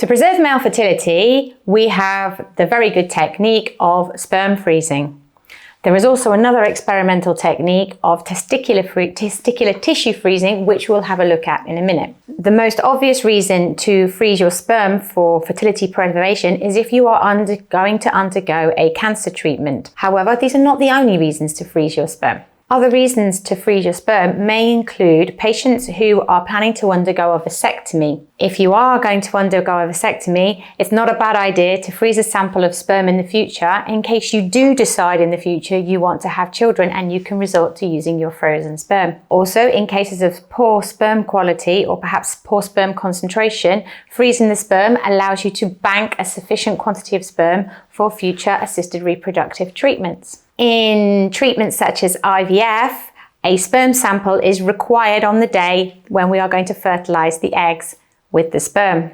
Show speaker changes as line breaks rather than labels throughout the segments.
To preserve male fertility, we have the very good technique of sperm freezing. There is also another experimental technique of testicular tissue freezing, which we'll have a look at in a minute. The most obvious reason to freeze your sperm for fertility preservation is if you are going to undergo a cancer treatment. However, these are not the only reasons to freeze your sperm. Other reasons to freeze your sperm may include patients who are planning to undergo a vasectomy. If you are going to undergo a vasectomy, it's not a bad idea to freeze a sample of sperm in the future in case you do decide in the future you want to have children and you can resort to using your frozen sperm. Also, in cases of poor sperm quality or perhaps poor sperm concentration, freezing the sperm allows you to bank a sufficient quantity of sperm for future assisted reproductive treatments. In treatments such as IVF, a sperm sample is required on the day when we are going to fertilize the eggs with the sperm.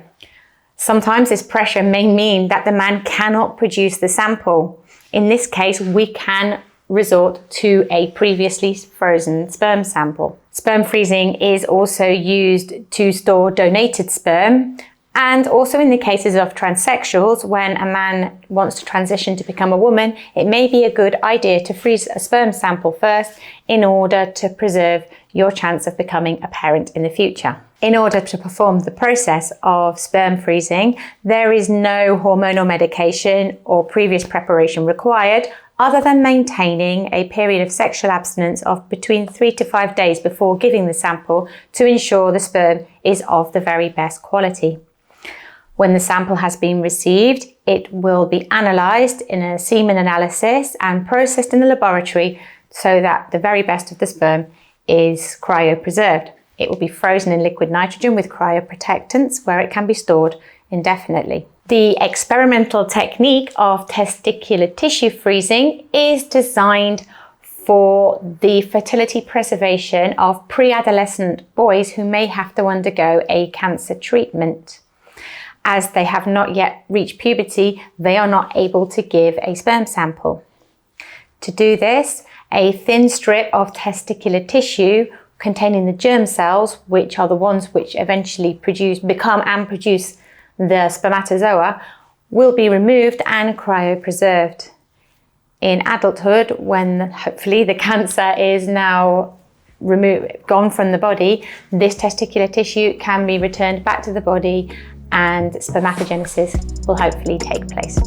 Sometimes this pressure may mean that the man cannot produce the sample. In this case, we can resort to a previously frozen sperm sample. Sperm freezing is also used to store donated sperm. And also in the cases of transsexuals, when a man wants to transition to become a woman, it may be a good idea to freeze a sperm sample first in order to preserve your chance of becoming a parent in the future. In order to perform the process of sperm freezing, there is no hormonal medication or previous preparation required, other than maintaining a period of sexual abstinence of between 3 to 5 days before giving the sample to ensure the sperm is of the very best quality. When the sample has been received, it will be analysed in a semen analysis and processed in the laboratory so that the very best of the sperm is cryopreserved. It will be frozen in liquid nitrogen with cryoprotectants where it can be stored indefinitely. The experimental technique of testicular tissue freezing is designed for the fertility preservation of pre-adolescent boys who may have to undergo a cancer treatment. As they have not yet reached puberty, they are not able to give a sperm sample. To do this, a thin strip of testicular tissue containing the germ cells, which are the ones which eventually become and produce the spermatozoa, will be removed and cryopreserved. In adulthood, when hopefully the cancer is now gone from the body, this testicular tissue can be returned back to the body and spermatogenesis will hopefully take place.